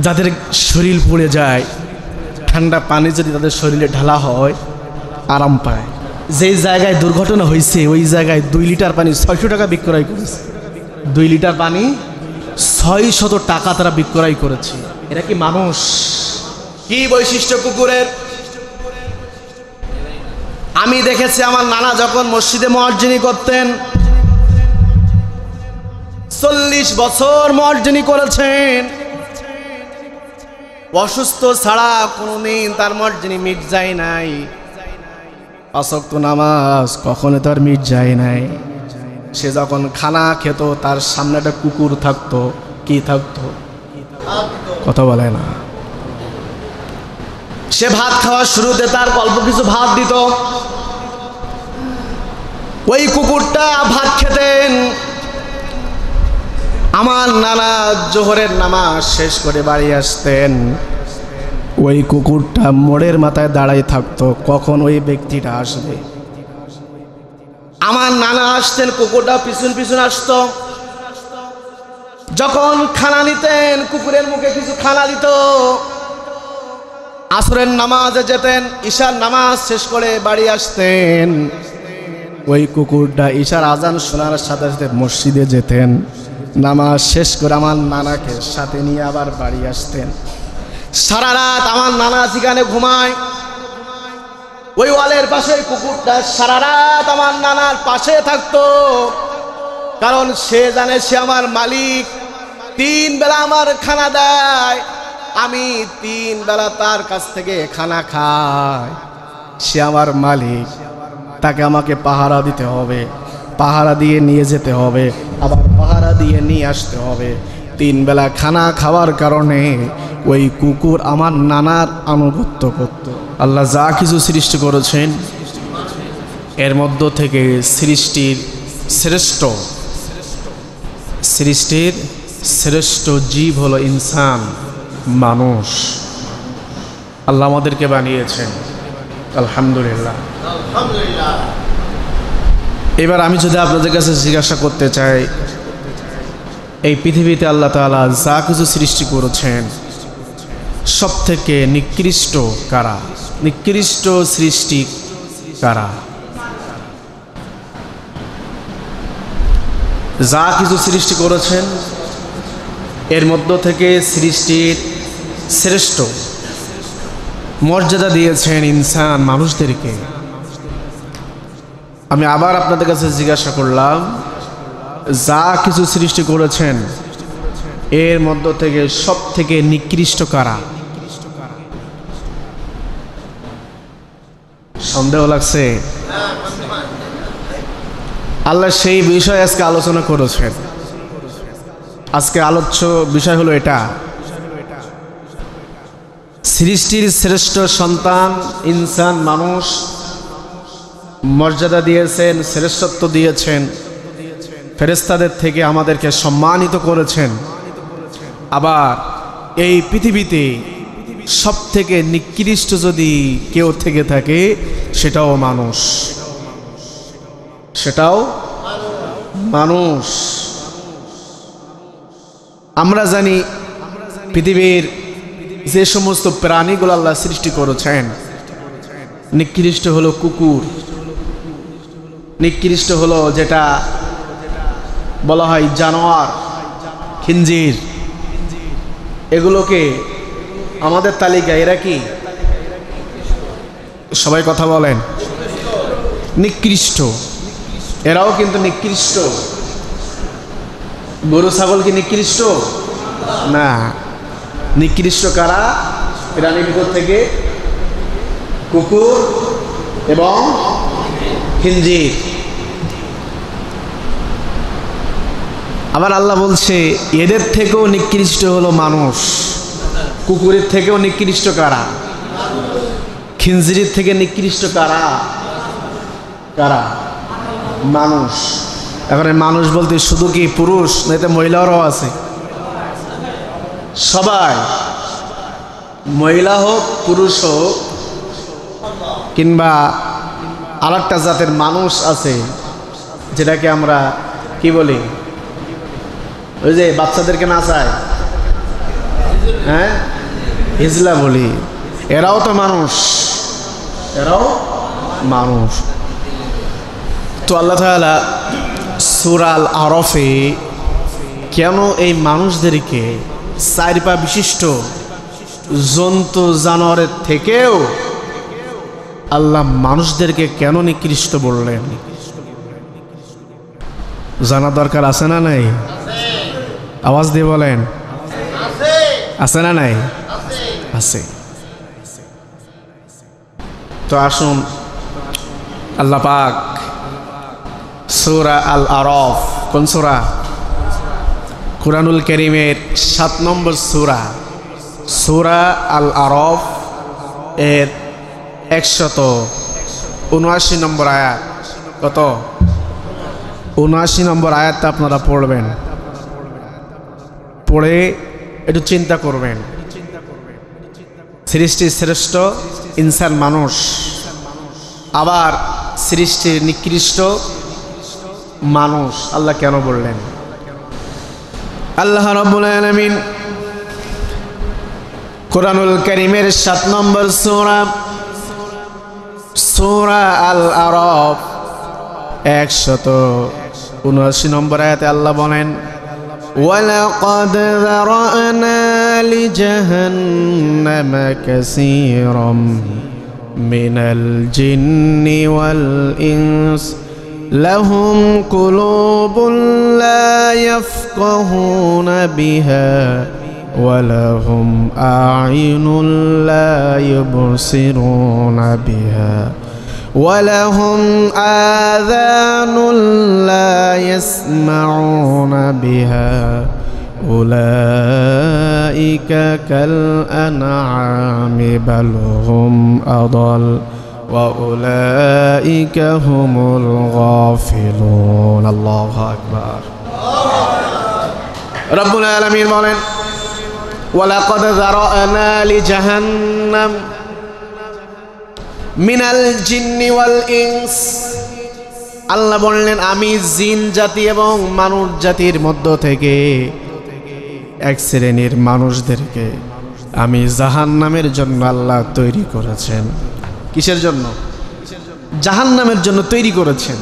যাদের শরীর পুড়ে যায়, ঠান্ডা পানি যদি তাদের শরীরে ঢালা হয় আরাম পায়। যেই জায়গায় দুর্ঘটনা হয়েছে ওই জায়গায় 2 লিটার পানি 600 টাকা বিক্রয় করেছে। 2 লিটার পানি 600 টাকা তারা বিক্রয় করেছে। এরা কি মানুষ? কি বৈশিষ্ট্য কুকুরের? আমি দেখেছি আমার নানা যখন মসজিদে মুয়াজ্জিনি করতেন, 40 বছর মুয়াজ্জিনি করেছেন, অসুস্থ ছাড়া কোনোদিন তার মুয়াজ্জিনি মিট যায় নাই। 5 ওয়াক্ত নামাজ কখনো তার মিট যায় নাই। সে যখন খানা খেত তার সামনে একটা কুকুর থাকতো। কি থাকতো? কথা বলে না। সে ভাত খাওয়ার শুরুতে তার অল্প কিছু ভাত দিত, ওই কুকুরটা ভাত খেতেন। আমার নানা জোহরের নামাজ শেষ করে বাড়ি আসতেন, ওই কুকুরটা মোড়ের মাথায় দাঁড়াই থাকতো কখন ওই ব্যক্তিটা আসবে। আমার নানা আসতেন, কুকুরটা পিছন পিছন আসতো। যখন খানা নিতেন কুকুরের মুখে কিছু খানা দিত। আসরের নামাজে যেতেন, ঈশার নামাজ শেষ করে বাড়ি আসতেন, ওই কুকুরটা ঈশার আজান শোনার সাথে সাথে মসজিদে যেতেন, নামাজ শেষ করে আমার নানাকে সাথে নিয়ে আবার বাড়ি আসতেন। সারা রাত আমার নানা যেখানে ঘুমায় ওই ওয়ালের পাশে কুকুরটা সারা রাত আমার নানার পাশে থাকতো। কারণ সে জানে সে আমার মালিক, 3 বেলা আমার খানা দেয়, আমি 3 বেলা তার কাছ থেকে খানা খাই। সে আমার মালিক, তাকে আমাকে পাহারা দিতে হবে, পাহারা দিয়ে নিয়ে যেতে হবে, আবার পাহারা দিয়ে নিয়ে আসতে হবে। 3 বেলা খানা খাওয়ার কারণে ওই কুকুর আমার নানার আনুগত্য করত। আল্লাহ যা কিছু সৃষ্টি করেছেন এর মধ্য থেকে সৃষ্টির শ্রেষ্ঠ জীব হলো ইনসান, মানুষ। আল্লাহ আমাদেরকে বানিয়েছেন, আলহামদুলিল্লাহ। এবার আমি যদি আপনাদের কাছে জিজ্ঞাসা করতে চাই, এই পৃথিবীতে আল্লাহ তাআলা যা কিছু সৃষ্টি করেছেন সব থেকে নিকৃষ্ট কারা? নিকৃষ্ট সৃষ্টি কারা? যা কিছু সৃষ্টি করেছেন এর মধ্য থেকে সৃষ্টির শ্রেষ্ঠ মর্যাদা দিয়েছেন ইনসান, মানুষদেরকে। আমি আবার আপনাদের কাছে জিজ্ঞাসা করলাম, যা কিছু সৃষ্টি করেছেন এর মধ্য থেকে সব থেকে নিকৃষ্ট কারা? সন্দেহ লাগছে? আল্লাহ সেই বিষয়ে আজকে আলোচনা করেছেন। আজকে আলোচ্য বিষয় হলো এটা, সৃষ্টির শ্রেষ্ঠ সন্তান ইনসান, মানুষ, মর্যাদা দিয়েছেন, শ্রেষ্ঠত্ব দিয়েছেন, ফেরেশতাদের থেকে আমাদেরকে সম্মানিত করেছেন। আবার এই পৃথিবীতে সব থেকে নিকৃষ্ট যদি কেউ থেকে থাকে সেটাও মানুষ, সেটাও মানুষ। আমরা জানি পৃথিবীর যে সমস্ত প্রাণীগুলো আল্লাহ সৃষ্টি করেছেন, নিকৃষ্ট হলো কুকুর, নিকৃষ্ট হলো যেটা বলা হয় জানোয়ার, খিঞ্জির, এগুলোকে আমাদের তালিকায় এরা কি? সবাই কথা বলেন, নিকৃষ্ট। এরাও কিন্তু নিকৃষ্ট। গরু ছাগল কি নিকৃষ্ট? না। নিকৃষ্ট কারা? প্রাণীর ভিতর থেকে কুকুর এবং খিঞ্জির। আবার আল্লাহ বলছে এদের থেকেও নিকৃষ্ট হলো মানুষ। কুকুরের থেকেও নিকৃষ্ট কারা? খিঞ্জিরের থেকে নিকৃষ্ট কারা? কারা? মানুষ। এখন মানুষ বলতে শুধু কি পুরুষ, না এতে মহিলারাও আছে? সবাই, মহিলা হোক পুরুষ হোক, কিংবা আরেকটা জাতের মানুষ আছে যেটাকে আমরা কি বলি, ওই যে বাচ্চাদেরকে নাচায়, হ্যাঁ, হিজলা বলি। এরাও তো মানুষ, এরাও মানুষ। তো আল্লাহ তাআলা সূরা আল আরাফে কেন এই মানুষদেরকে চার পা বিশিষ্ট জন্তু জানোয়ারের থেকেও আল্লাহ মানুষদেরকে কেন নিকৃষ্ট বললেন, জানা দরকার আছে না নাই? আওয়াজ দিয়ে বলেন, আছে না নাই? আছে। তো আসুন আল্লাহ পাক সূরা আল আরাফ, কোন সূরা? কুরআনুল কারীমের 7 নম্বর সূরা, সূরা আল আরাফ এর 179 নম্বর আয়াত। কত? 79 নম্বর আয়াতটা আপনারা পড়বেন, পড়ে একটু চিন্তা করবেন। সৃষ্টির শ্রেষ্ঠ ইনসান মানুষ, আবার সৃষ্টির নিকৃষ্ট মানুষ আল্লাহ কেন বললেন? আল্লাহ রাব্বুল আলামিন কুরআনুল কারীমের 7 নম্বর সূরা, সূরা আল আরাফ 179 নম্বর আয়াতে আল্লাহ বলেন, ওয়ালাকাদ যারানা লিজাহান্নামা কাসীরাম মিনাল জিন্নি ওয়াল ইনস লাহুম কুলুবুন লা ইয়াফকাহুনা বিহা ওয়ালাহুম আ'য়ুনুন লা ইউবসিরুনা বিহা ওয়ালাহুম আযানুন লা ইয়াসমাউনা বিহা উলাইকা কাল আনআমি বাল হুম আদাল ওয়া উলাইকা হুমুল গাফিলুন। আল্লাহু আকবার। রব্বুল আলামিন বলেন, ওয়ালাকাদ যারানা লিজাহান্নাম মিনাল জিন্নি ওয়াল ইনস। আল্লাহ বললেন, আমি জিন জাতি এবং মানুষ জাতির মধ্য থেকে এক শ্রেণীর মানুষদেরকে আমি জাহান্নামের জন্য আল্লাহ তৈরি করেছেন। কিসের জন্য? জাহান্নামের জন্য তৈরি করেছেন।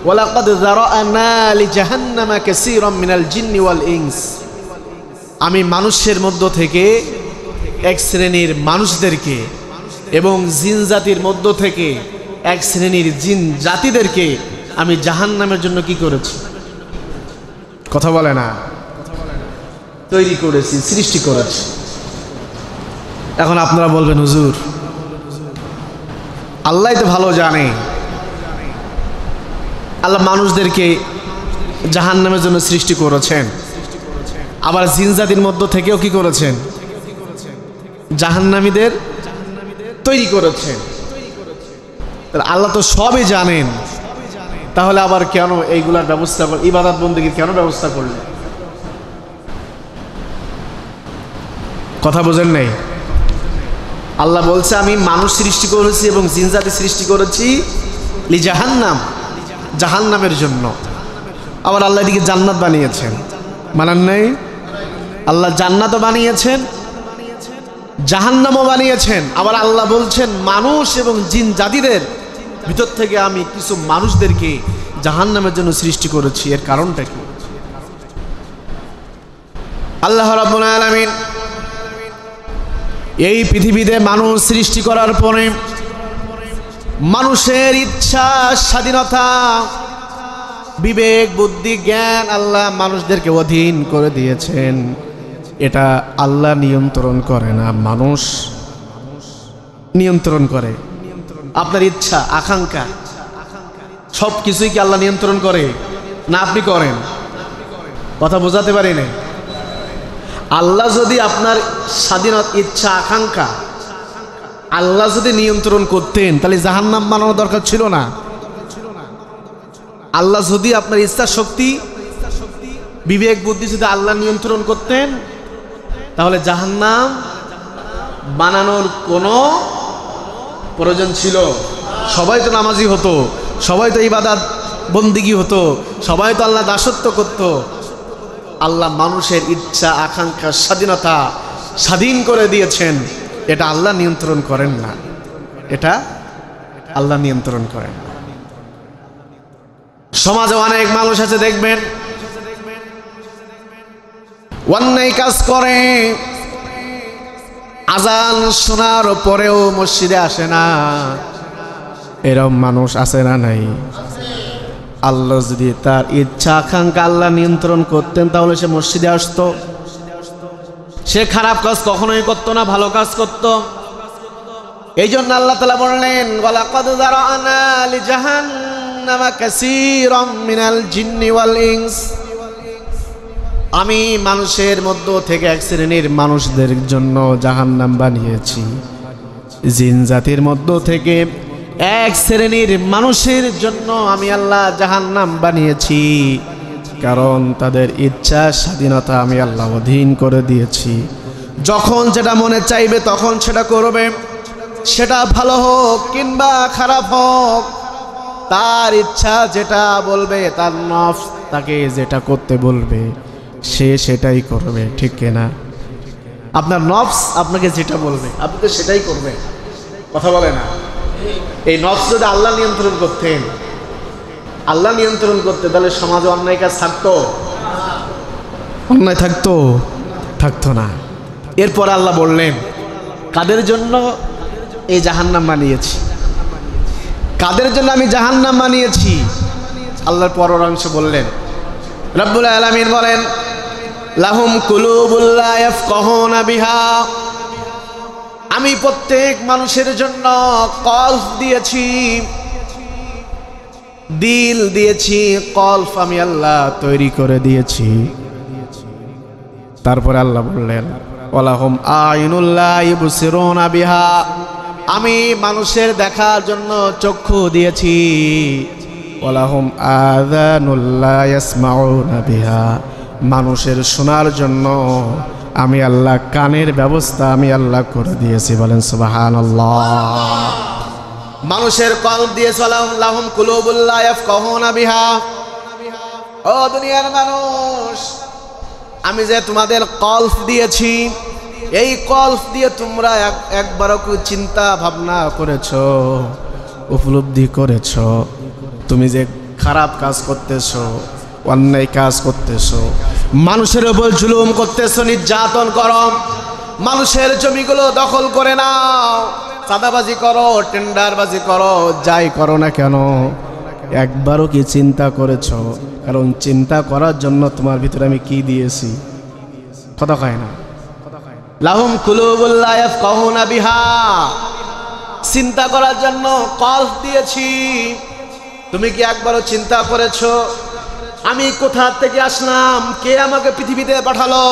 ওয়ালাকাদ যারানা লিজাহান্নামা কাসীরাম মিনাল জিন্নি ওয়াল ইনস। আমি মানুষের মধ্য থেকে এক শ্রেণীর মানুষদেরকে এবং জিন জাতির মধ্য থেকে এক শ্রেণীর জিন জাতিদেরকে আমি জাহান্নামের জন্য কি করেছি? কথা বলে না, তৈরি করেছি, সৃষ্টি করেছি। এখন আপনারা বলবেন, হুজুর আল্লাহ তো ভালো জানে, আল্লাহ মানুষদেরকে জাহান্নামের জন্য সৃষ্টি করেছেন, আবার জিন জাতির মধ্য থেকেও কি করেছেন? জাহান্নামীদের তৈরি করেছেন। আল্লাহ তো সবই জানেন, তাহলে আবার কেন এইগুলার ব্যবস্থা, ইবাদত বন্দেগীর কেন ব্যবস্থা করলেন? কথা বোঝেন নাই? আল্লাহ বলছে, আমি মানুষ সৃষ্টি করেছি এবং জিন জাতি সৃষ্টি করেছি লিজাহান্নাম, জাহান্নামের জন্য। আবার আল্লাহ এদিকে জান্নাত বানিয়েছেন, মানান নাই? আল্লাহ জান্নাতও বানিয়েছেন, জাহান্নামও বানিয়েছেন। আবার আল্লাহ বলছেন, মানুষ এবং জিন জাতিদের ভিতর থেকে আমি কিছু মানুষদেরকে জাহান্নামের জন্য সৃষ্টি করেছি। এর কারণটা কি? আল্লাহ রাব্বুল আলামিন এই পৃথিবীতে মানুষ সৃষ্টি করার পরে মানুষের ইচ্ছা, স্বাধীনতা, বিবেক, বুদ্ধি, জ্ঞান আল্লাহ মানুষদেরকে অধীন করে দিয়েছেন। এটা আল্লাহ নিয়ন্ত্রণ করে না, মানুষ নিয়ন্ত্রণ করে। আপনার ইচ্ছা, আকাঙ্ক্ষা সব কিছুই কি আল্লাহ নিয়ন্ত্রণ করে না আপনি করেন? কথা বোঝাতে পারি না? আল্লাহ যদি আপনার স্বাধীনতা, ইচ্ছা, আকাঙ্ক্ষা আল্লাহ যদি নিয়ন্ত্রণ করতেন, তাহলে জাহান্নাম বানানোর দরকার ছিল না। আল্লাহ যদি আপনার ইচ্ছা শক্তি, বিবেক, বুদ্ধি যদি আল্লাহ নিয়ন্ত্রণ করতেন, তাহলে জাহান্নাম বানানোর কোনো প্রয়োজন ছিল? সবাই তো নামাজি হতো, সবাই তো ইবাদত বন্দিগি হতো, সবাই তো আল্লাহ দাসত্ব করত। আল্লাহ মানুষের ইচ্ছা, আকাঙ্ক্ষা, স্বাধীনতা স্বাধীন করে দিয়েছেন, এটা আল্লাহ নিয়ন্ত্রণ করেন না, এটা আল্লাহ নিয়ন্ত্রণ করেন না। সমাজে অনেক মানুষ আছে দেখবেন অন্যায় কাজ করে, আজান শোনার পরেও মসজিদে আসে না। এরকম মানুষ আছে না নাই? আল্লাহ যদি তার ইচ্ছা আকাঙ্ক্ষা আল্লাহ নিয়ন্ত্রণ করতেন তাহলে সে মসজিদে আসতো, সে খারাপ কাজ কখনোই করতো না, ভালো কাজ করতো। এই জন্য আল্লাহ তাআলা বললেন ওয়ালাকাদ যারানা লিজাহান্নামা কাসীরাম মিনাল জিন্নি ওয়াল ইনস, আমি মানুষের মধ্য থেকে এক শ্রেণীর মানুষদের জন্য জাহান্নাম বানিয়েছি, জিন জাতির মধ্য থেকে এক শ্রেণীর মানুষের জন্য আমি আল্লাহ জাহান্নাম বানিয়েছি, কারণ তাদের ইচ্ছা স্বাধীনতা আমি আল্লাহ অধীন করে দিয়েছি। যখন যেটা মনে চাইবে তখন সেটা করবে, সেটা ভালো হোক কিংবা খারাপ হোক, তার ইচ্ছা যেটা বলবে, তার নফস তাকে যেটা করতে বলবে সে সেটাই করবে, ঠিক কিনা? আপনার নফস আপনাকে যেটা বলবে আপনি তো সেটাই করবে, কথা বলে না? এই নফস যদি আল্লাহ নিয়ন্ত্রণ করতেন, আল্লাহ নিয়ন্ত্রণ করতে, তাহলে সমাজে অন্যায় কাজ থাকতো? অন্যায় থাকতো? থাকতো না। এরপর আল্লাহ বললেন কাদের জন্য এই জাহান্নাম বানিয়েছি, কাদের জন্য আমি জাহান্নাম বানিয়েছি। আল্লাহর পরের অংশ বললেন, রব্বুল আলামিন বলেন লাহুম কুলুবুল লা ইয়াফকাহুনা বিহা, আমি প্রত্যেক মানুষের জন্য কলব দিয়েছি, দিল দিয়েছি, কলব আমি আল্লাহ তৈরি করে দিয়েছি। তারপরে আল্লাহ বললেন ওয়ালাহুম আয়ুনুল লা ইবসিরুনা বিহা, আমি মানুষের দেখার জন্য চক্ষু দিয়েছি। ওয়ালাহুম আযানুল লা ইয়াসমাউনা বিহা, মানুষের শোনার জন্য আমি আল্লাহ কানের ব্যবস্থা আমি আল্লাহ করে দিয়েছি। বলেন সুবহানাল্লাহ। মানুষের কলব দিয়েছি, লাহুম কুলুবুল লা ইয়াফকাহুনা বিহা। ও দুনিয়ার মানুষ, আমি যে তোমাদের কলব দিয়েছি, এই কলব দিয়ে তোমরা একবারও চিন্তা ভাবনা করেছো, উপলব্ধি করেছো তুমি যে খারাপ কাজ করতেছো, অন্যায় কাজ করতেছো, মানুষের উপর জুলুম করতেছো, নির্যাতন করো, মানুষের জমিগুলো দখল করে নাও, চাঁদাবাজি করো, টেন্ডারবাজি করো, যাই করো না কেন, একবারও কি চিন্তা করেছো? কারণ চিন্তা করার জন্য তোমার ভিতরে আমি কি দিয়েছি? কথা কয় না? লাহুম কুলুবুল লা ইয়াফকাহুনা বিহা, চিন্তা করার জন্য কলব দিয়েছি। তুমি কি একবারও চিন্তা করেছো আমি কোথা থেকে আসলাম, কে আমাকে পৃথিবীতে পাঠালো?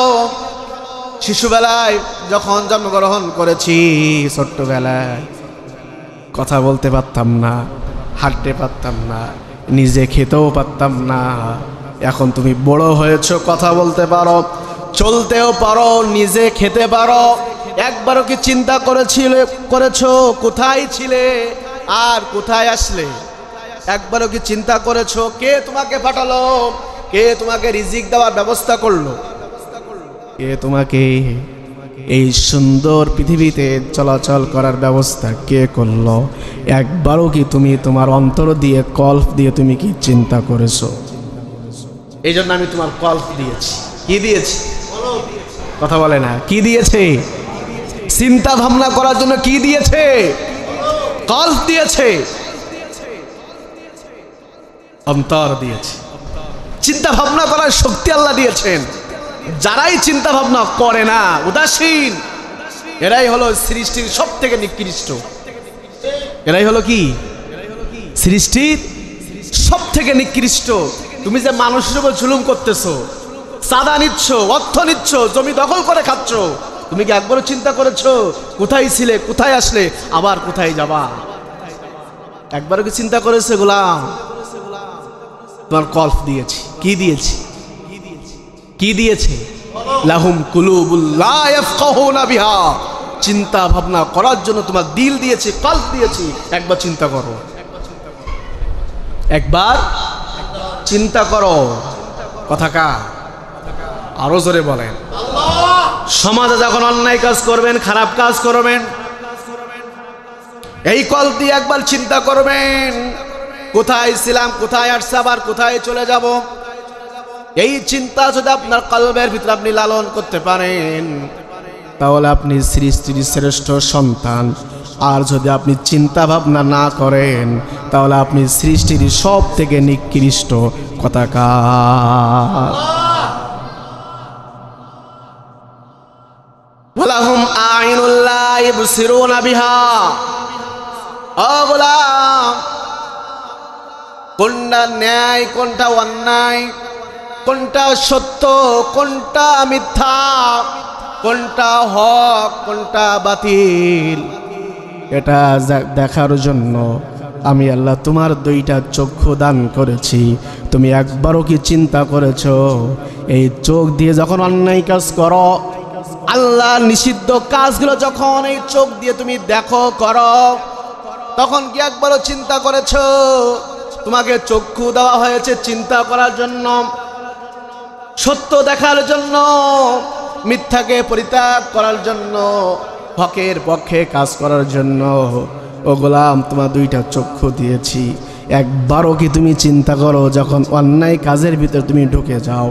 শিশুবেলায় যখন জন্মগ্রহণ করেছি, ছোট্টবেলায় কথা বলতে পারতাম না, হাঁটতে পারতাম না, নিজে খেতেও পারতাম না। এখন তুমি বড় হয়েছো, কথা বলতে পারো, চলতেও পারো, নিজে খেতে পারো। একবারও কি চিন্তা করেছো কোথায় ছিলে আর কোথায় আসলে? একবারও কি চিন্তা করেছো কে তোমাকে পাঠালো, কে তোমাকে রিজিক দেওয়ার ব্যবস্থা করলো, কে তোমাকে এই সুন্দর পৃথিবীতে চলাচল করার ব্যবস্থা কে করলো? একবারও কি তুমি তোমার অন্তর দিয়ে কলব দিয়ে তুমি কি চিন্তা করেছো? এই জন্য আমি তোমার কলব দিয়েছি। কি দিয়েছি? কথা বলে না? কি দিয়েছে? চিন্তা ভাবনা করার জন্য কি দিয়েছে? কলব দিয়েছে, অন্তর দিয়েছে, চিন্তা ভাবনা করার শক্তি আল্লাহ দিয়েছেন। যারাই চিন্তা ভাবনা করে না, উদাসীন, এরাই হলো সৃষ্টির সব থেকে নিকৃষ্ট। এরাই হলো কি? সৃষ্টির সব থেকে নিকৃষ্ট। তুমি যে মানুষের উপর জুলুম করতেছো, চাঁদা নিচ্ছ, অর্থ নিচ্ছ, জমি দখল করে খাচ্ছ, তুমি কি একবারও চিন্তা করেছো কোথায় ছিলে, কোথায় আসলে, আবার কোথায় যাবা? একবারও কি চিন্তা করেছে? গোলাম, তোমার কলব দিয়েছি। কি দিয়েছি? কি দিয়েছে? লাহুম কুলুবুল লা ইয়াফকাহুনা বিহা, চিন্তা ভাবনা করার জন্য তোমার দিল দিয়েছি, কলব দিয়েছি। একবার চিন্তা করো, একবার চিন্তা করো। কথা কা? আরো জোরে বলেন। সমাজে যখন অন্যায় কাজ করবেন, খারাপ কাজ করবেন, এই কল দিয়ে একবার চিন্তা করবেন, কোথায় ছিলাম, কোথায় আসছে, আবার কোথায় চলে যাব। এই চিন্তা যদি আপনার কলবের ভিতরে আপনি লালন করতে পারেন, তাহলে আপনি সৃষ্টির শ্রেষ্ঠ সন্তান। আর যদি আপনি চিন্তা ভাবনা না করেন, তাহলে আপনি সৃষ্টির সব থেকে নিকৃষ্ট কথাকার। ওয়ালাহুম আইনুল লা ইবসিরুনা বিহা। ও গোলাম, কোনটা ন্যায়, কোনটা অন্যায়, কোনটা সত্য, কোনটা মিথ্যা, কোনটা হক, কোনটা বাতিল, এটা দেখার জন্য আমি আল্লাহ তোমার দুইটা চক্ষু দান করেছি। তুমি একবারও কি চিন্তা করেছো, এই চোখ দিয়ে যখন অন্যায় কাজ করো, আল্লাহ নিষিদ্ধ কাজগুলো যখন এই চোখ দিয়ে তুমি দেখো, করো, তখন কি একবারও চিন্তা করেছো তোমাকে চক্ষু দেওয়া হয়েছে চিন্তা করার জন্য, সত্য দেখার জন্য, মিথ্যাকে পরিত্যাগ করার জন্য, হকের পক্ষে কাজ করার জন্য। ও গোলাম, তোমার দুইটা চক্ষু দিয়েছি, একবারও কি তুমি চিন্তা করো যখন অন্যায় কাজের ভিতর তুমি ঢুকে যাও,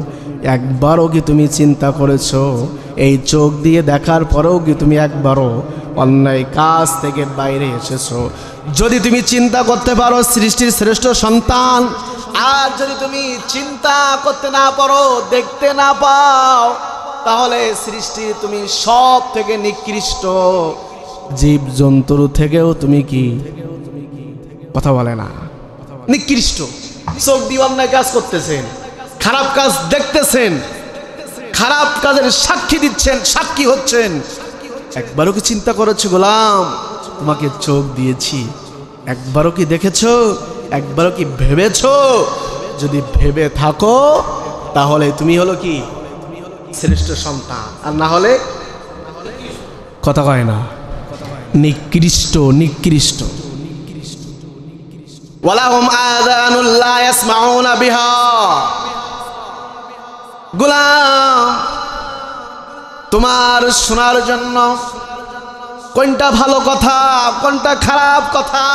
একবারও কি তুমি চিন্তা করেছো এই চোখ দিয়ে দেখার পরেও কি তুমি একবারও অন্যায় কাজ থেকে বাইরে এসেছো? যদি তুমি চিন্তা করতে পারো সৃষ্টির শ্রেষ্ঠ সন্তান, আর যদি তুমি চিন্তা করতে না পারো, দেখতে না পাও, তাহলে সৃষ্টি তুমি সব থেকে নিকৃষ্ট জীব জন্তুর থেকেও তুমি কি কথা বলে না, নিকৃষ্ট। চোখ দিয়ে অন্যায় কাজ করতেছেন, খারাপ কাজ দেখতেছেন, খারাপ কাজের সাক্ষী দিচ্ছেন, সাক্ষী হচ্ছেন, একবারও কি চিন্তা করেছো গোলাম তোমাকে চোখ দিয়েছি, একবারও কি দেখেছো, একবারও কি ভেবেছো? যদি ভেবে থাকো তাহলে তুমি হলো কি শ্রেষ্ঠ সন্তান, আর না হলে কথা কয় না, নিকৃষ্ট, নিকৃষ্ট। ওয়ালাহুম আযানুল লা ইয়াসমাউনা বিহা। গোলাম, তোমার শোনার জন্য কোনটা ভালো কথা, কোনটা খারাপ কথা,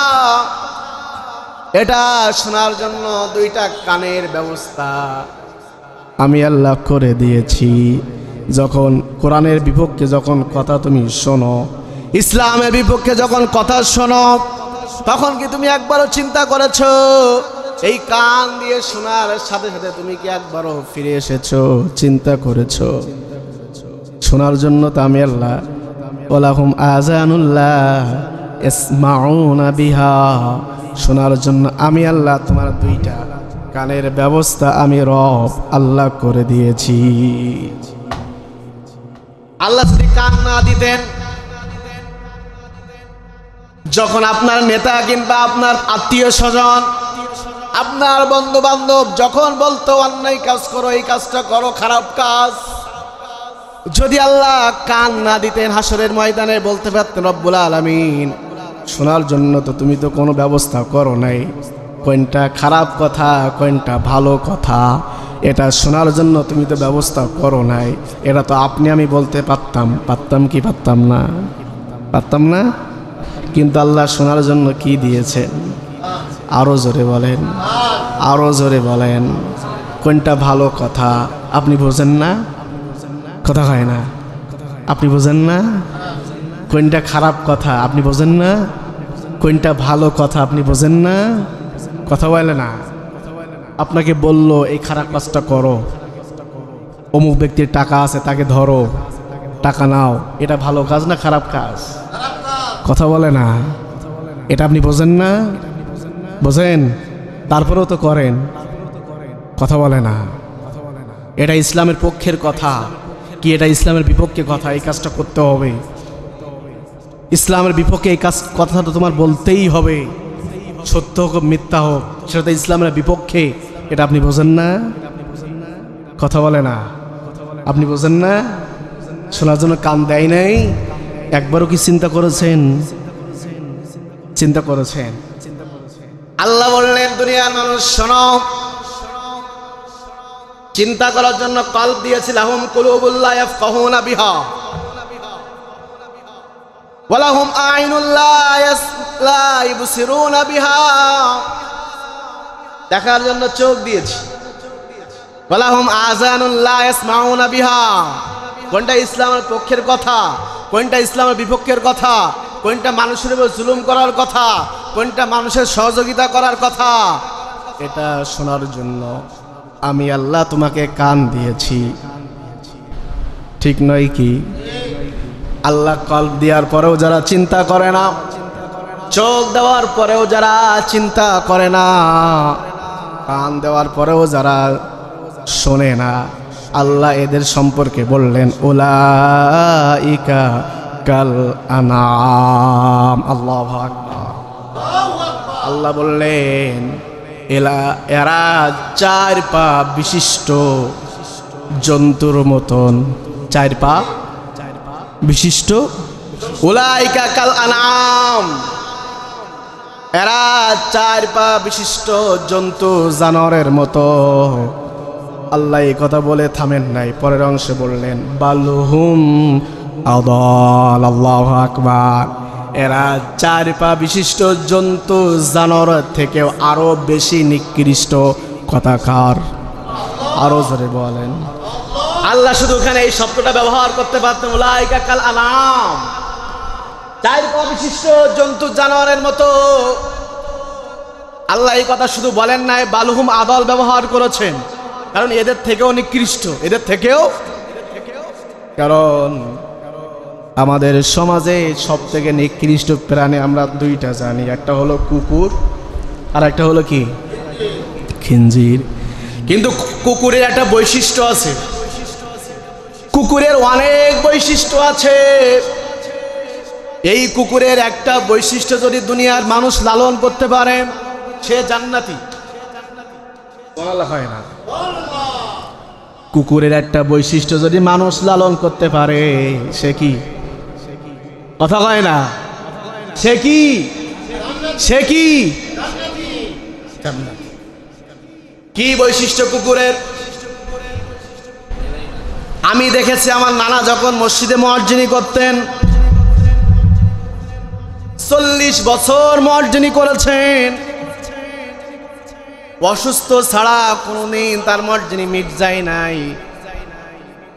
এটা শোনার জন্য দুইটা কানের ব্যবস্থা আমি আল্লাহ করে দিয়েছি। যখন কোরআনের বিপক্ষে যখন কথা তুমি শোনো, ইসলামের বিপক্ষে যখন কথা শোনো, তখন কি তুমি একবারও চিন্তা করেছো এই কান দিয়ে শোনার সাথে সাথে তুমি কি একবারও ফিরে এসেছো, চিন্তা করেছো? শোনার জন্য তো আমি আল্লাহ ওয়ালাহুম আযানুল লা ইয়াসমাউনা বিহা, শোনার জন্য আমি আল্লাহ তোমার দুইটা কানের ব্যবস্থা আমি রব আল্লাহ করে দিয়েছি। আল্লাহ যদি কান না দিতেন, যখন আপনার নেতা কিংবা আপনার আত্মীয় স্বজন, আপনার বন্ধু বান্ধব যখন বলতো অন্যায় কাজ করো, এই কাজটা করো, খারাপ কাজ, যদি আল্লাহ কান না দিতেন, হাসরের ময়দানে বলতে পারতেন রব্বুল আলামিন শোনার জন্য তো তুমি তো কোনো ব্যবস্থা করো নাই, কোনটা খারাপ কথা, কোনটা ভালো কথা, এটা শোনার জন্য তুমি তো ব্যবস্থা করো নাই, এটা তো আপনি আমি বলতে পারতাম, পারতাম কি পারতাম না? পারতাম না। কিন্তু আল্লাহ শোনার জন্য কি দিয়েছেন? আরো জোরে বলেন, আরো জোরে বলেন। কোনটা ভালো কথা আপনি বোঝেন না? কথা হয় না, আপনি বোঝেন না? কোনটা খারাপ কথা আপনি বোঝেন না? কোনটা ভালো কথা আপনি বোঝেন না? কথা বলে না। আপনাকে বলল এই খারাপ কাজটা করো, অমুক ব্যক্তির টাকা আছে তাকে ধরো, টাকা নাও, এটা ভালো কাজ না খারাপ কাজ? কথা বলে না। এটা আপনি বোঝেন না? বোঝেন, তারপরেও তো করেন। কথা বলে না। এটা ইসলামের পক্ষের কথা কি এটা ইসলামের বিপক্ষে কথা? এই কাজটা করতে হবে, ইসলামের বিপক্ষে এই কাজ, কথাটা তোমার বলতেই হবে, সত্য হোক মিথ্যা হোক, সেটা তো ইসলামের বিপক্ষে। এটা আপনি বোঝেন না? কথা বলে না। আপনি বোঝেন না? শোনার জন্য কান দেয় নাই? একবারও কি চিন্তা করেছেন? চিন্তা করেছেন? আল্লাহ বললেন দুনিয়ার মানুষ শোনো, চিন্তা করার জন্য কলব দিয়েছি। লাহুম কুলুবুল লা ইয়াফকাহুনা বিহা ওয়া লাহুম আ'ইনুল লা ইবসিরুনা বিহা, দেখার জন্য চোখ দিয়েছি। ওয়া লাহুম আযানুল লা ইয়াসমাউনা বিহা, কোনটা ইসলামের পক্ষের কথা, কোনটা ইসলামের বিপক্ষের কথা, কোনটা মানুষের উপর জুলুম করার কথা, কোনটা মানুষের সহযোগিতা করার কথা, এটা শোনার জন্য আমি আল্লাহ তোমাকে কান দিয়েছি। ঠিক নয় কি? আল্লাহ কলব দেওয়ার পরেও যারা চিন্তা করে না, চোখ দেওয়ার পরেও যারা চিন্তা করে না, কান দেওয়ার পরেও যারা শোনে না, আল্লাহ এদের সম্পর্কে বললেন উলাইকা কাল আনাম। আল্লাহু আকবার। আল্লাহ বললেন এরা 4 পা বিশিষ্ট জন্তুর মতন। 4 পা বিশিষ্ট, উলাইকা কাল আনাম, এরা 4 পা বিশিষ্ট জন্তু জানোয়ারের মতো। আল্লাহ এই কথা বলে থামেন নাই, পরের অংশে বললেন বালহুম আদাল। আল্লাহু আকবার। এরা 4 পা বিশিষ্ট জন্তু জানোয়ার থেকেও আরো বেশি নিকৃষ্ট কথাকার। আরো জোরে বলেন। আল্লাহ শুধু ওখানে এই শব্দটা ব্যবহার করতে পারতেন, উলাইকা কাল আনাম, 4 পা বিশিষ্ট জন্তু জানোয়ারের মতো। আল্লাহ এই কথা শুধু বলেন নাই, বালহুম আদাল ব্যবহার করেছেন, কারণ এদের থেকেও নিকৃষ্ট, এদের থেকেও। কারণ আমাদের সমাজে সব থেকে নিকৃষ্ট প্রাণী আমরা 2টা জানি, একটা হলো কুকুর আর একটা হলো কি খিঞ্জির। কিন্তু কুকুরের একটা বৈশিষ্ট্য আছে, কুকুরের অনেক বৈশিষ্ট্য আছে। এই কুকুরের একটা বৈশিষ্ট্য যদি দুনিয়ার মানুষ লালন করতে পারে, সে জান্নাতি। বলা হয় না? কুকুরের একটা বৈশিষ্ট্য যদি মানুষ লালন করতে পারে, সে কি? কথা কয় না? সে কি? সে কি? কি বৈশিষ্ট্য কুকুরের? আমি দেখেছি আমার নানা যখন মসজিদে মুয়াজ্জিনি করতেন, 40 বছর মুয়াজ্জিনি করেছেন, অসুস্থ ছাড়া কোনোদিন তার মুয়াজ্জিনি মিট যায় নাই।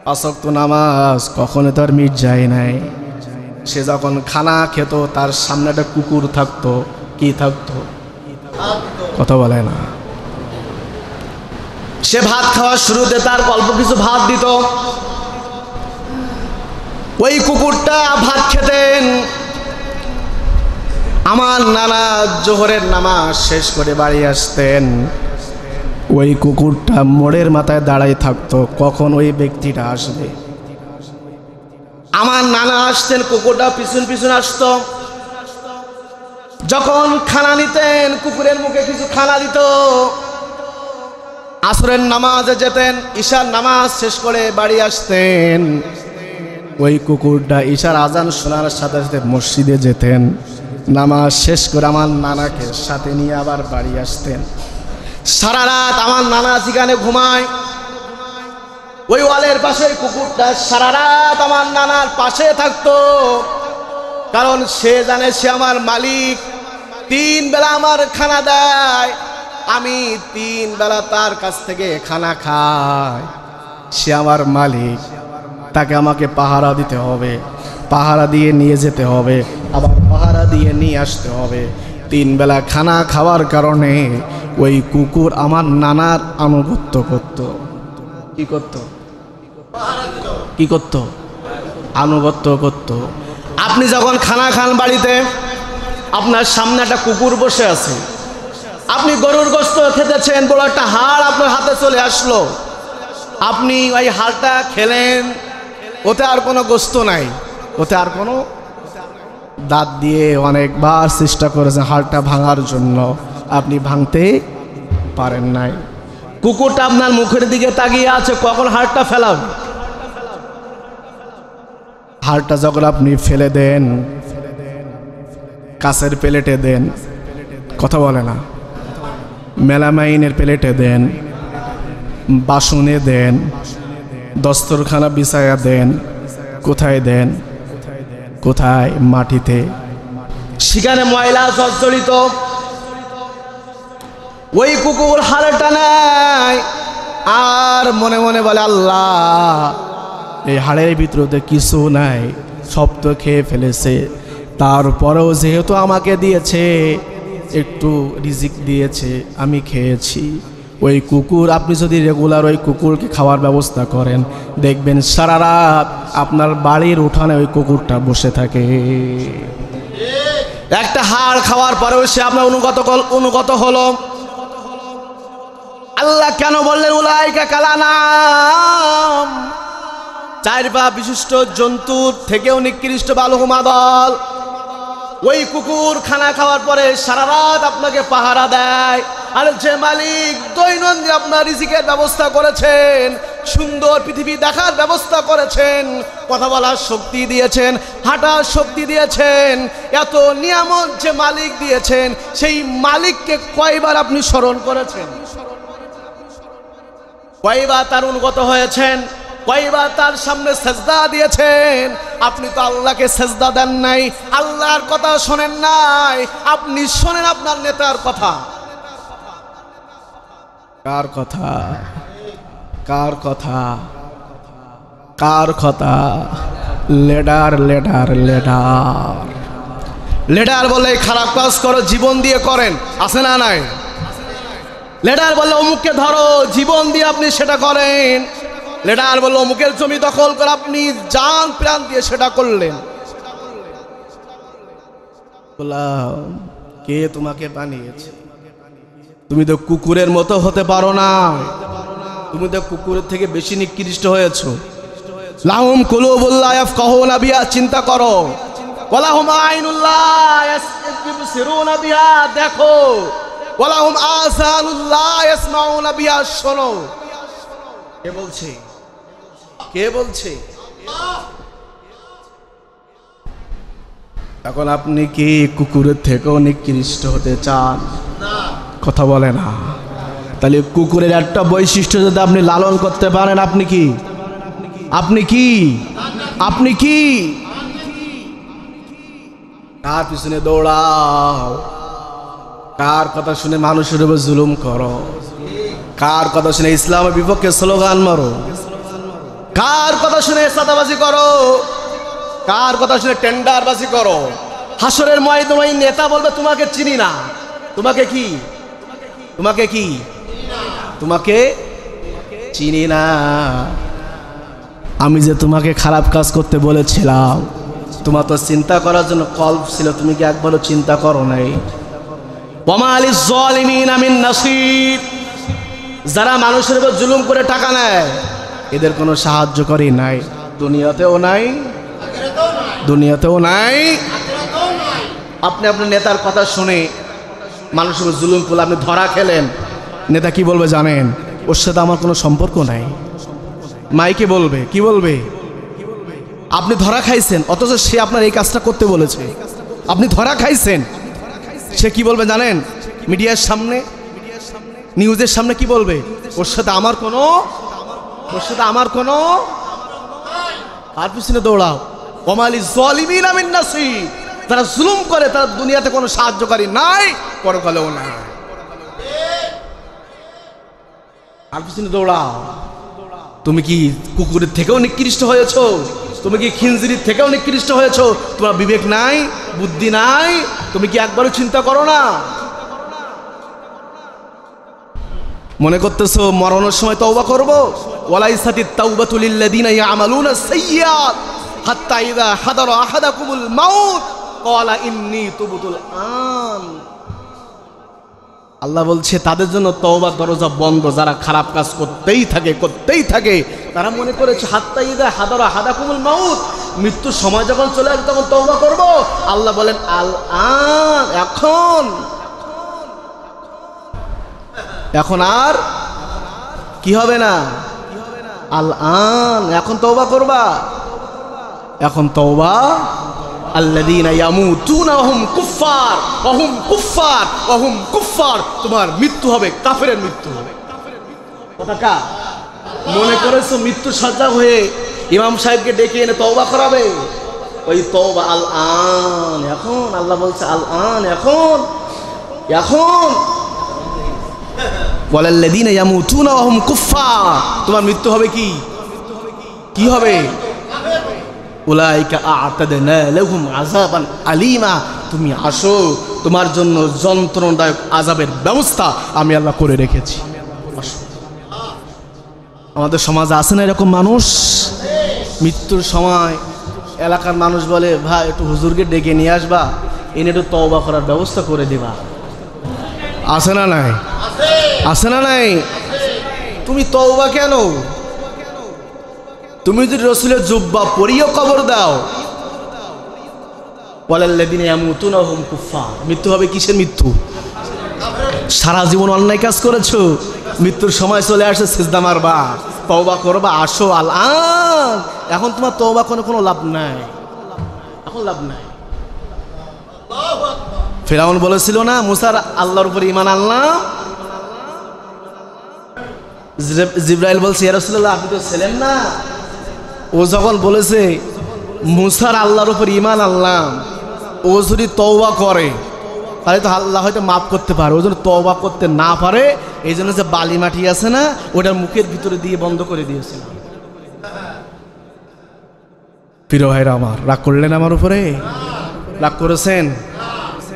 5 ওয়াক্ত নামাজ কখনো তার মিট যায় নাই। সে যখন খানা খেত, তার সামনে একটা কুকুর থাকতো। কি থাকতো? কথা বলে না। সে ভাত খাওয়ার শুরুতে তার অল্প কিছু ভাত দিত, ওই কুকুরটা ভাত খেতেন। আমার নানা জোহরের নামাজ শেষ করে বাড়ি আসতেন, ওই কুকুরটা মোড়ের মাথায় দাঁড়াই থাকতো, কখন ওই ব্যক্তিটা আসবে। আমার নানা আসতেন, কুকুরটা পিছন পিছন আসতো। যখন খানা নিতেন, কুকুরের মুখে কিছু খানা দিত। আসরের নামাজে যেতেন, ঈশার নামাজ শেষ করে বাড়ি আসতেন, ওই কুকুরটা ঈশার আজান শোনার সাথে সাথে মসজিদে যেতেন, নামাজ শেষ করে আমার নানাকে সাথে নিয়ে আবার বাড়ি আসতেন। সারা রাত আমার নানা যেখানে ঘুমায়, ওই ওয়ালের পাশে কুকুরটা সারা রাত আমার নানার পাশে থাকতো। কারণ সে জানে সে আমার মালিক, 3 বেলা আমার খানা দেয়, আমি 3 বেলা তার কাছ থেকে খানা খাই। সে আমার মালিক, তাকে আমাকে পাহারা দিতে হবে, পাহারা দিয়ে নিয়ে যেতে হবে, আবার পাহারা দিয়ে নিয়ে আসতে হবে। 3 বেলা খানা খাওয়ার কারণে ওই কুকুর আমার নানার আনুগত্য করত। কি করত? কি করত? আনুগত্য করত। আপনি যখন খানা খান বাড়িতে, আপনার সামনে একটা কুকুর বসে আছে, আপনি গরুর গোশত খেতেছেন, বড় একটা হাড় আপনার হাতে চলে আসলো, আপনি ওই হাড়টা খেলেন, ওতে আর কোনো গোশত নাই, ওতে আর কোনো, দাঁত দিয়ে অনেকবার চেষ্টা করেছেন হাড়টা ভাঙার জন্য, আপনি ভাঙতে পারেন নাই। কুকুরটা আপনার মুখের দিকে তাকিয়ে আছে, কখন হাড়টা ফেলাবে। হাড়টা যখন আপনি ফেলে দেন, কাঁচের প্লেটে দেন, কথা বলে না, মেলামাইনের প্লেটে দেন, বাসনে দেন, দস্তরখানা বিছায়া দেন, কোথায় দেন? কোথায়? মাটিতে। সেখানে ময়লা জর্জরিত, ওই কুকুর হাড়টা নেয় আর মনে মনে বলে, আল্লাহ এই হাড়ের ভিতরে কিছু নাই, সব তো খেয়ে ফেলেছে, তারপরেও যেহেতু আমাকে দিয়েছে, একটু রিজিক দিয়েছে, আমি খেয়েছি। ওই কুকুর, আপনি যদি রেগুলার ওই কুকুরকে খাওয়ার ব্যবস্থা করেন, দেখবেন সারা রাত আপনার বাড়ির উঠানে ওই কুকুরটা বসে থাকে। একটা হাড় খাওয়ার পরেও সে আপনার অনুগত হলো। আল্লাহ কেন বললেন উলাইকা কালানাম, চার পা বিশিষ্ট জন্তুর থেকেও নিকৃষ্ট, বালহুম আদল। ওই কুকুর খানা খাওয়ার পরে সারা রাত আপনাকে পাহারা দেয়। আর যে মালিক দৈনন্দিন আপনার রিজিকের ব্যবস্থা করেছেন, সুন্দর পৃথিবী দেখার ব্যবস্থা করেছেন, কথা বলার শক্তি দিয়েছেন, হাঁটার শক্তি দিয়েছেন, এত নিয়ামত যে মালিক দিয়েছেন, সেই মালিককে কয়বার আপনি স্মরণ করেছেন? কয়বার তার অনুগত হয়েছেন? কয়বার তার সামনে সেজদা দিয়েছেন? আপনি তো আল্লাহকে সেজদা দেন নাই, আল্লাহর কথা শোনেন নাই, আপনি শোনেন আপনার নেতার কথা। কার কথা? কার কথা? কার কথা? লেডার লেডার লেডার লেডার বলে খারাপ কাজ করো, জীবন দিয়ে করেন, আছে না নাই? লেডার বললে অমুককে ধরো, জীবন দিয়ে আপনি সেটা করেন। লেডার বলল অমুকের জমি দখল করে, আপনি জান প্রাণ দিয়ে সেটা করলেন। বললাম কে তোমাকে বানিয়েছে? তুমি তো কুকুরের মতো হতে পারো না, তুমি তো কুকুরের থেকে বেশি নিকৃষ্ট হয়েছো। লাহুম কুলুবুল্লাহ ইয়াফকাহুনা বিহা, চিন্তা করো। ওয়ালাহুম আইনুল্লাহ ইয়াবসিরুনা বিহা, দেখো। ওয়ালাহুম আযানুল্লাহ ইয়াসমাউনা বিহা, শোনো। কে বলছে? কে বলছে? এখন আপনি কি কুকুরের থেকেও নিকৃষ্ট হতে চান? কথা বলে না। তাহলে কুকুরের একটা বৈশিষ্ট্য যদি আপনি লালন করতে পারেন, আপনি কি? আপনি কি? আপনি কি? কার পিছনে দৌড়াও? কার কথা শুনে মানুষের উপর জুলুম করো? কার কথা শুনে ইসলামের বিপক্ষে স্লোগান মারো? কার কথা শুনে সাদাবাজি করো? কার কথা শুনে টেন্ডারবাজি করো? হাসরের ময়দানে নেতা বলবে তোমাকে চিনি না। তোমাকে কি? তোমাকে কি? তোমাকে চিনি না। আমি যে তোমাকে খারাপ কাজ করতে বলেছিলাম, তোমার তো চিন্তা করার জন্য কল্প ছিল, তুমি কি একবারও চিন্তা করো নাই? ওয়ামা লিজ জালিমিনা মিন নাসির, যারা মানুষের উপর জুলুম করে টাকা নেয়, এদের কোনো সাহায্যকারী নাই, দুনিয়াতেও নাই, দুনিয়াতেও নাই। আপনি আপনার নেতার কথা শুনে মানুষের উপর জুলুম করলে আপনি ধরা খেলেন, নেতা কি বলবে জানেন? ওর সাথে আমার কোনো সম্পর্ক নাই। মাইকে বলবে, কি বলবে? আপনি ধরা খাইছেন, অথচ সে আপনার এই কাজটা করতে বলেছে, আপনি ধরা খাইছেন। সে কি বলবে জানেন? মিডিয়ার সামনে, নিউজের সামনে কি বলবে? ওর সাথে আমার কোনো, ওর সাথে আমার কোনো। আর পিছনে দৌড়াও। ওমালি জালিমিনা মিন নাসির, তারা জুলুম করে, তার দুনিয়াতে কোনো সাহায্যকারী নাই, পরকালেও নাই। আর পিছনে দৌড়াও। তুমি কি কুকুরের থেকেও নিকৃষ্ট হয়েছো? তুমি কি খিনজিরির থেকেও নিকৃষ্ট হয়েছো? তোমার বিবেক নাই, বুদ্ধি নাই? তুমি কি একবারও চিন্তা করো না? মনে করতেছো মরণের সময় তওবা করব? ওয়ালাইসাতিত তাওবাতু লিল্লাযিনা ইয়ামালুনা সাইয়্যাত হাত্তা ইযা হাদারা আহাদাকুমুল মাউত ক্বালা ইন্নী তুবতুল আন। আল্লাহ বলছে তাদের জন্য তওবার দরজা বন্ধ, যারা খারাপ কাজ করতেই থাকে। তারা মনে করেছে হাত্তা ইযা হাদারা আহাদাকুমুল মাউত, মৃত্যুর সময় যখন চলে আসবে তখন তওবা করব। আল্লাহ বলেন আল আন, এখন আর কি হবে না? আল আন, এখন তওবা করবা। এখন তওবা আল্লাযীনা ইয়ামুতুনা ওয়া হুম কুফফার ওয়া হুম কুফফার ওয়া হুম কুফফার, তোমার মৃত্যু হবে কাফেরের মৃত্যু হবে। কথা মনে করেছো মৃত্যু সজ্জা হয়ে ইমাম সাহেবকে ডেকে এনে তওবা করাবে? ওই তওবা আল আন, এখন আল্লাহ বলছে আল আন, এখন এখন ওয়ালাল্লাযীনা ইয়ামুতুনা ওয়া হুম কুফফার, তোমার মৃত্যু হবে কি কি হবে? উলাইকা আ'তাদনা লাহুম আযাবান আলীমা, তুমি আসো, তোমার জন্য যন্ত্রণাদায়ক আযাবের ব্যবস্থা আমি আল্লাহ করে রেখেছি। আমাদের সমাজে আছে না এরকম মানুষ? মৃত্যুর সময় এলাকার মানুষ বলে, ভাই একটু হুজুরকে ডেকে নিয়ে আসবা, এনে একটু তওবা করার ব্যবস্থা করে দিবা। আছে না নাই? আছে না নাই? তুমি তওবা কেন? তুমি যদি রসুলের জুব্বা পরিয়েও কবর দাও, ওয়ালাল্লাযীনা ইয়ামুতুনা ওয়া হুম কুফফার, মৃত্যু হবে কিসের মৃত্যু? সারা জীবন অন্যায় কাজ করেছো, মৃত্যুর সময় চলে আসে সিজদা মারবা, তওবা করবা, আসো আল আন। এখন তোমার তওবা কোনো লাভ নাই, এখন লাভ নাই। ফিরআউন বলেছিল না, মুসার আল্লাহর উপর ঈমান আনলাম। জিবরাইল বলছে, ইয়া রাসূলুল্লাহ আপনি তো ছিলেন না। ও যখন বলেছে মুসার আল্লাহর উপর ঈমান আনলাম, ও যদি তওবা করে তাহলে তো আল্লাহ হয়তো মাফ করতে পারে। ও যদি তওবা করতে না পারে, এই জন্য যে বালি মাটি আছে না, ওটার মুখের ভিতরে দিয়ে বন্ধ করে দিয়েছিল। প্রিয় ভাইরা আমার, রাগ করলেন আমার উপরে? রাগ করেছেন?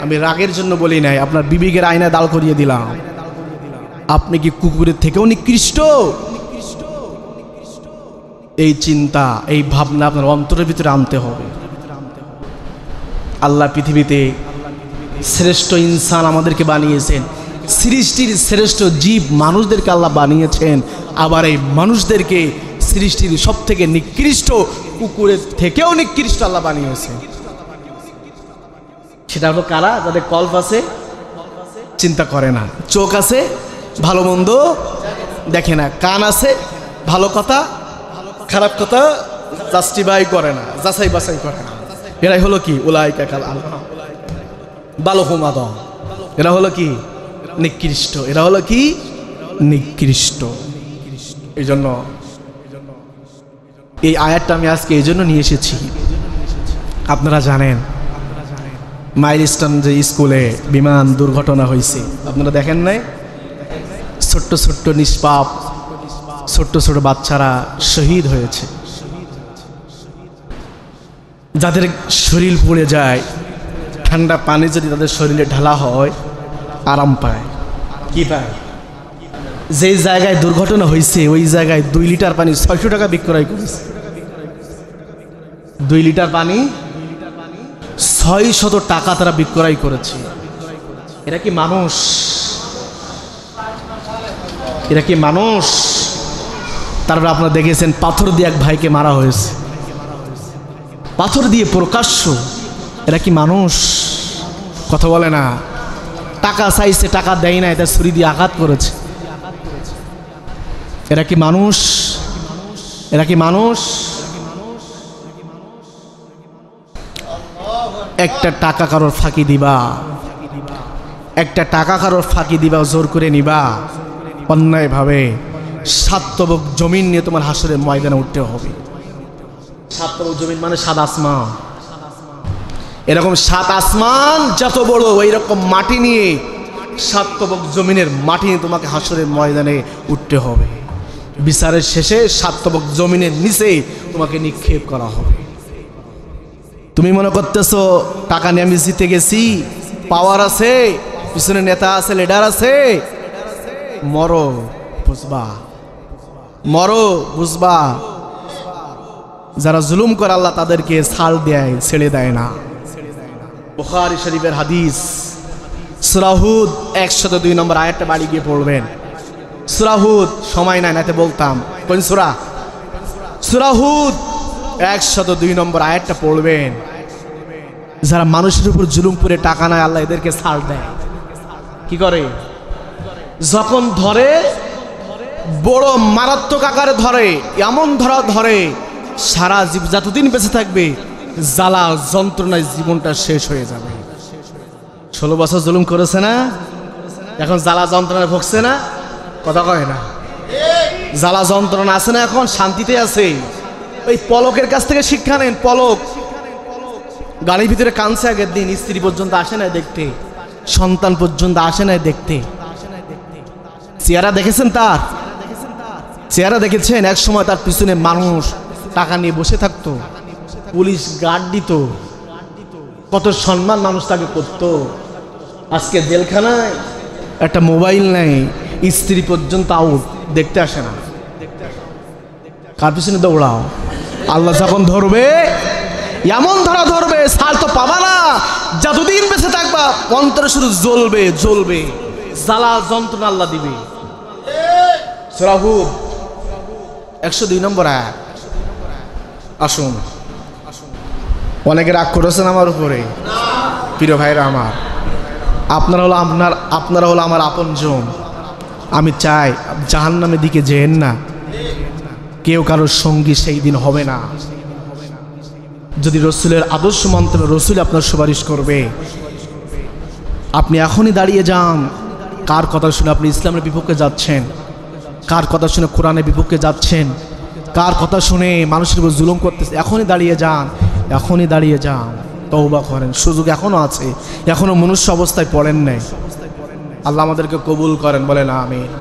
আমি রাগের জন্য বলি নাই, আপনার বিবেকের আয়নায় দাঁড় করিয়ে দিলাম। আপনি কি কুকুরের থেকেও নিকৃষ্ট? এই চিন্তা, এই ভাবনা আপনার অন্তরের ভিতরে আনতে হবে। আল্লাহ পৃথিবীতে শ্রেষ্ঠ ইনসান আমাদেরকে বানিয়েছেন, সৃষ্টির শ্রেষ্ঠ জীব মানুষদেরকে আল্লাহ বানিয়েছেন। আবার এই মানুষদেরকে সৃষ্টির সব থেকে নিকৃষ্ট কুকুরের থেকেও নিকৃষ্ট আল্লাহ বানিয়েছেন। সেটা হলো কারা? যাদের কল্প আছে, চিন্তা করে না, চোখ আছে, ভালো মন্দ দেখে না, কান আছে, ভালো কথা খারাপ কথা জাস্টিফাই করে না, যাচাই বাছাই করে না। এরাই হলো কি? উলাইকা কাল আনআম বাল হুম আযাল। এরা হলো কি? নিকৃষ্ট। এরা হলো কি? নিকৃষ্ট। এই জন্য এই আয়াতটা আমি আজকে এই জন্য নিয়ে এসেছি। আপনারা জানেন মাইলস্টোন যে স্কুলে বিমান দুর্ঘটনা হয়েছে, আপনারা দেখেন নাই? ছোট্ট ছোট্ট নিষ্পাপ ছোট্ট ছোট বাচ্চারা শহীদ হয়েছে। যাদের শরীর পুড়ে যায়, ঠান্ডা পানি যদি তাদের শরীরে ঢালা হয়, আরাম পায়। কি পায়? যে জায়গায় দুর্ঘটনা হয়েছে ওই জায়গায় 2 লিটার পানি 600 টাকা বিক্রয় করেছে। 2 লিটার পানি 600 টাকা তারা বিক্রয় করেছে। এরা কি মানুষ? এরা কি মানুষ? তারপরে আপনারা দেখেছেন পাথর দিয়ে এক ভাইকে মারা হয়েছে, পাথর দিয়ে প্রকাশ্য। এরা কি মানুষ? কথা বলে না। টাকা চাইছে, টাকা দেয় না, এটা ছুরি দিয়ে আঘাত করেছে। এরা কি মানুষ? এরা কি মানুষ? একটা টাকা কারোর ফাঁকি দিবা, একটা টাকা কারোর ফাঁকি দিবা, জোর করে নিবা, অন্যায়ভাবে সাতবক জমিন নিয়ে তোমার হাসরের ময়দানে উঠতে হবে। সাতবক জমিন মানে 7 আসমান। এরকম 7 আসমান যত বড়, ওই রকম মাটি নিয়ে, সাতবক জমিনের মাটি নিয়ে তোমাকে হাসরের ময়দানে উঠতে হবে। বিচারের শেষে সাতবক জমিনের নিচে তোমাকে নিক্ষেপ করা হবে। তুমি মনে করতেছো টাকা নিয়ে আমি জিতে গেছি, পাওয়ার আছে, পিছনে নেতা আছে, লিডার আছে। মরো বুঝবা, মরো বুঝবা। যারা জুলুম করে আল্লাহ তাদেরকে ছাড় দেয়, ছেড়ে দেয় না। বুখারী শরীফের হাদিস, সূরা হুদ 102 নম্বর আয়াতটা বাড়ি গিয়ে পড়বেন। সূরা হুদ, সময় নাই নাতে বলতাম কোন সূরা? সূরা হুদ 102 নম্বর আয়াতটা পড়বেন। যারা মানুষের উপর জুলুম করে টাকা নেয়, আল্লাহ এদেরকে ছাড় দেয়। কি করে? যখন ধরে বড় মারাত্মক আকারে ধরে, এমন ধরে সারা জীব যতদিন বেঁচে থাকবে জ্বালা যন্ত্রণায় জীবনটা শেষ হয়ে যাবে। 16 বছর জুলুম করেছে না, এখন জ্বালা যন্ত্রণায় ভুগছে না, কথা কয় না। জ্বালা যন্ত্রণা আছে না, এখন শান্তিতে আছে। ওই পলকের কাছ থেকে শিক্ষা নেন। পলক গাড়ির ভিতরে কানছে আগের দিন, স্ত্রী পর্যন্ত আসে না দেখতে, সন্তান পর্যন্ত আসে না দেখতে। চেহারা দেখেছেন তার? চেহারা দেখেছেন? এক সময় তার পিছনে মানুষ টাকা নিয়ে বসে থাকতো, পুলিশ গার্ড দিত, কত সম্মান মানুষ তাকে করত। আজকে জেলখানায় একটা মোবাইল নেই, স্ত্রী পর্যন্ত আউট, দেখতে আসে না। কার পিছনে দৌড়াও? আল্লাহ যখন ধরবে, এমন ধরা ধরবে, ছাড় তো পাবা না। যতদিন বেঁচে থাকবা অন্তরে শুধু জ্বলবে জ্বলবে, জ্বালা যন্ত্রণা আল্লাহ দিবে। সূরা হুদ 102 নম্বর আয়াত। আসুন, অনেকে রাগ করেছেন আমার উপরে। প্রিয় ভাইরা আমার, আপনারা হলো আমার আপনজন। আমি চাই জাহান্নামের দিকে যেন না, কেউ কারোর সঙ্গী সেই দিন হবে না। যদি রসুলের আদর্শ মানতে, রসুল আপনার সুপারিশ করবে। আপনি এখনই দাঁড়িয়ে যান। কার কথা শুনে আপনি ইসলামের বিপক্ষে যাচ্ছেন? কার কথা শুনে কোরআনের বিপক্ষে যাচ্ছেন? কার কথা শুনে মানুষের উপর জুলুম করতেছে? এখনই দাঁড়িয়ে যান, এখনই দাঁড়িয়ে যান, তওবা করেন। সুযোগ এখনো আছে, এখনো মনুষ্য অবস্থায় পড়েন নাই। আল্লাহ আমাদেরকে কবুল করেন, বলেন আমিন।